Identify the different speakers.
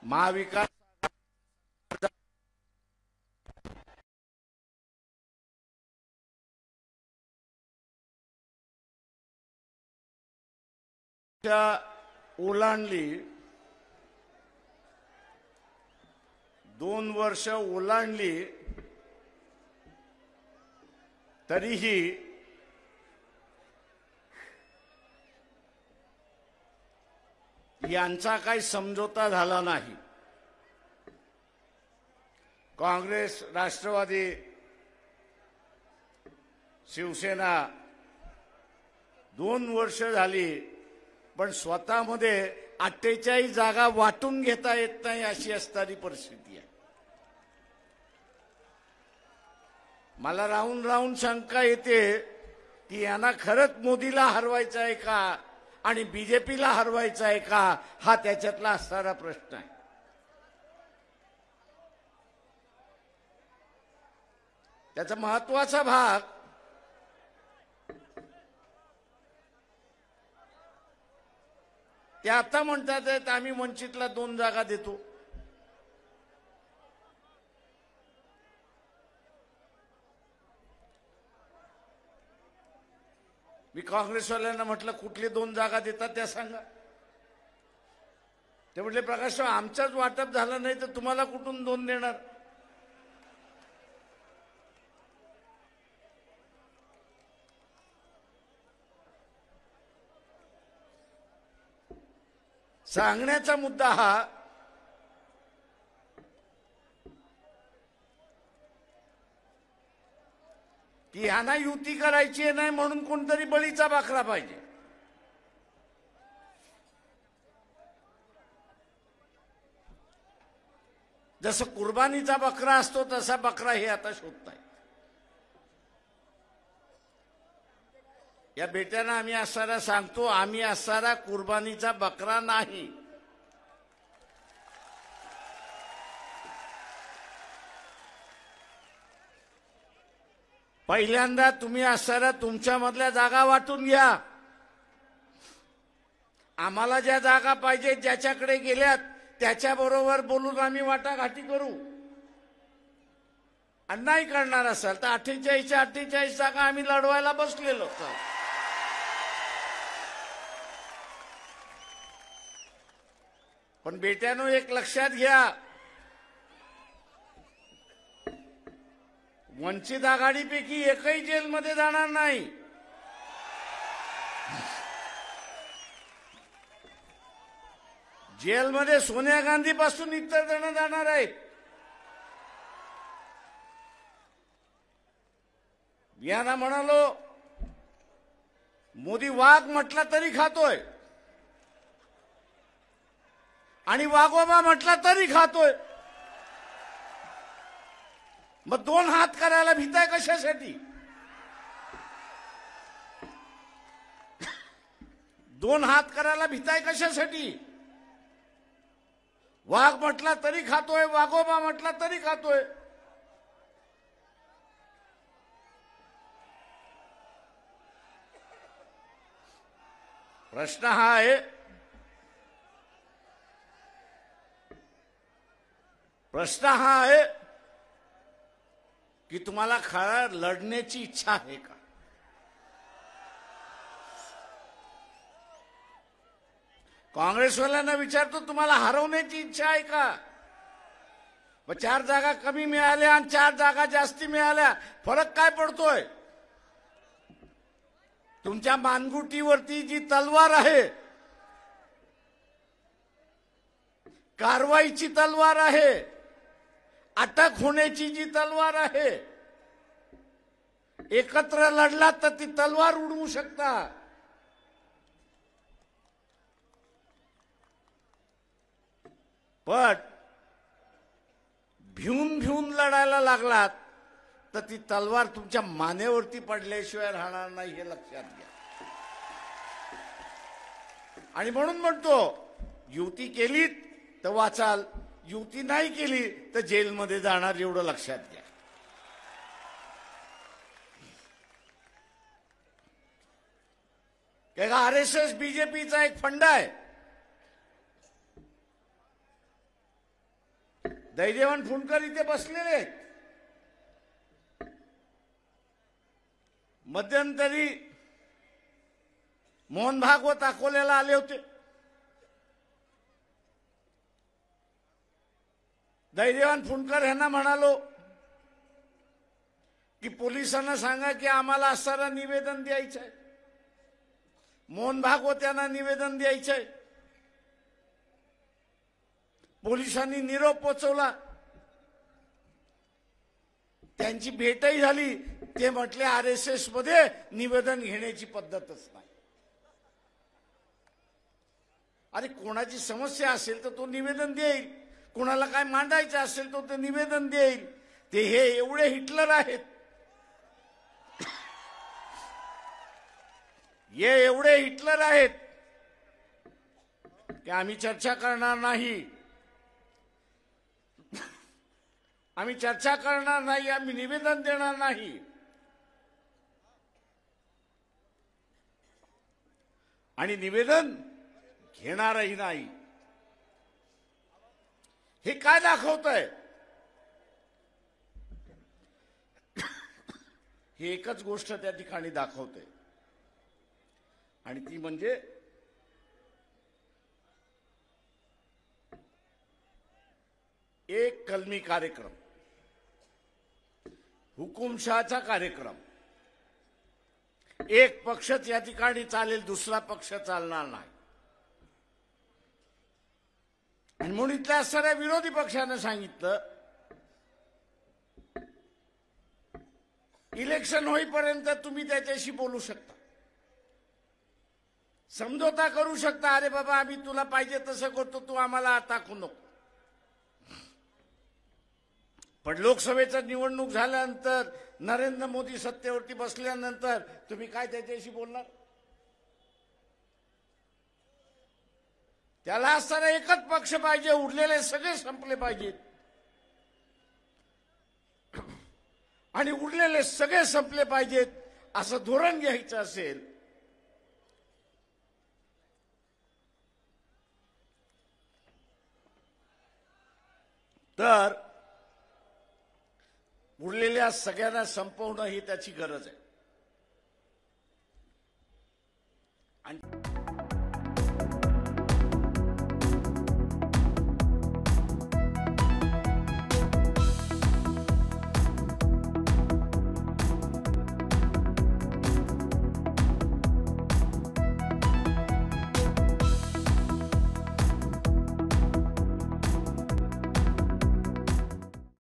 Speaker 1: महाविकास ओलांडली, 2 वर्ष ओलांडली, तरीही यांचा काही समझोता झाला नाही। काँग्रेस, राष्ट्रवादी, शिवसेना 2 वर्ष झाली, पण स्वतःमध्ये 48 जागा वाटून घेता येत नाही अशी असणारी परिस्थिती आहे। मला राहून राहून शंका येते की यांना खरंच मोदीला हरवायचं आहे का आणि बीजेपीला हरवायचं आहे का, हा त्याच्यातला असणारा प्रश्न आहे। त्याचा महत्वाचा भाग ते आता म्हणतात आम्ही वंचितला 2 जागा देतो। मी काँग्रेसवाल्यांना म्हटलं कुठले 2 जागा देतात त्या सांगा। ते म्हटले प्रकाशराव आमचाच वाटप झालं नाही तर तुम्हाला कुठून 2 देणार। सांगण्याचा मुद्दा हा की यांना युती करायची नाही म्हणून कोणतरी बळीचा बकरा पाहिजे। जसं कुर्बानीचा बकरा असतो तसा बकरा हे आता शोधताय। या बेट्यांना आम्ही असणारा सांगतो, आम्ही असणारा कुर्बानीचा बकरा नाही। पहिल्यांदा तुम्ही असणारा तुमच्यामधल्या जागा वाटून घ्या। आम्हाला ज्या जागा पाहिजे ज्याच्याकडे गेल्यात त्याच्याबरोबर बोलून आम्ही वाटाघाटी करू। आणि नाही करणार असेल तर 48च्या 48 जागा आम्ही लढवायला बसलेलो। पण बेट्यानो एक लक्षात घ्या, वंचित आघाडीपैकी एकही जेलमध्ये जाणार नाही। जेलमध्ये सोनिया गांधी पासून इतर जण जाणार आहेत। यांना म्हणालो मोदी वाघ म्हटला तरी खातोय आणि वाघोबा म्हटला तरी खातोय, मग 2 हात करायला भीताय कशासाठी? 2 हात करायला भीताय कशासाठी? वाघ म्हटला तरी खातोय, वाघोबा म्हटला तरी खातोय। प्रश्न हा आहे, की तुम्हाला खरं लढण्याची इच्छा आहे का? काँग्रेसवाल्यांना विचारतो तुम्हाला हरवण्याची इच्छा आहे का? मग 4 जागा कमी मिळाल्या आणि 4 जागा जास्ती मिळाल्या, फरक काय पडतोय? तुमच्या मानगुटीवरती जी तलवार आहे, कारवाईची तलवार आहे, अटक होण्याची जी तलवार आहे, एकत्र लढलात तर ती तलवार उडवू शकता। पण भिवून लढायला लागलात तर ती तलवार तुमच्या मानेवरती पडल्याशिवाय राहणार नाही, हे लक्षात घ्या। आणि म्हणून म्हणतो युती केली तर वाचाल, युती नाही केली तर जेलमध्ये जाणार, एवढं लक्षात घ्या। आरएसएस बीजेपीचा एक फंडा आहे। धैर्यवान फुंडकर इथे बसलेले आहेत. मध्यंतरी मोहन भागवत अकोल्याला आले होते. धैर्यवान फुंडकर यांना म्हणालो की पोलिसांना सांगा की आम्हाला असणारा निवेदन द्यायचं आहे. मोहन भागवत यांना निवेदन द्यायचं आहे. पोलिसांनी निरोप पोचवला. त्यांची भेटही झाली. ते म्हटले RSS मध्ये निवेदन घेण्याची पद्धतच नाही. अरे कोणाची समस्या असेल तर तो निवेदन देईल, कोणाला काय मांडायचं असेल तर ते निवेदन देईल. ते हे एवढे हिटलर आहेत, हे एवढे हिटलर आहेत की आम्ही चर्चा करणार नाही, आम्ही चर्चा करणार नाही, आम्ही निवेदन देणार नाही. आणि निवेदन घेणारही नाही. हे काय दाखवतंय? ही एकच गोष्ट त्या ठिकाणी दाखवते, आणि ती म्हणजे एक कलमी कार्यक्रम, हुकुमशहाचा कार्यक्रम. एक पक्षच या ठिकाणी चालेल, दुसरा पक्ष चालणार नाही. आणि म्हणून इथल्या असणाऱ्या विरोधी पक्षानं सांगितलं इलेक्शन होईपर्यंत तुम्ही त्याच्याशी बोलू शकता, समझोता करू शकता. अरे बाबा आम्ही तुला पाहिजे तसं करतो, तू आम्हाला टाकू नको. पण लोकसभेचं निवडणूक झाल्यानंतर, नरेंद्र मोदी सत्तेवरती बसल्यानंतर तुम्ही काय त्याच्याशी बोलणार? त्याला असताना एकच पक्ष पाहिजे, उरलेले सगळे संपले पाहिजेत. आणि उरलेले सगळे संपले पाहिजेत असं धोरण घ्यायचं असेल तर उरलेल्या सगळ्यांना संपवणं ही त्याची गरज आहे.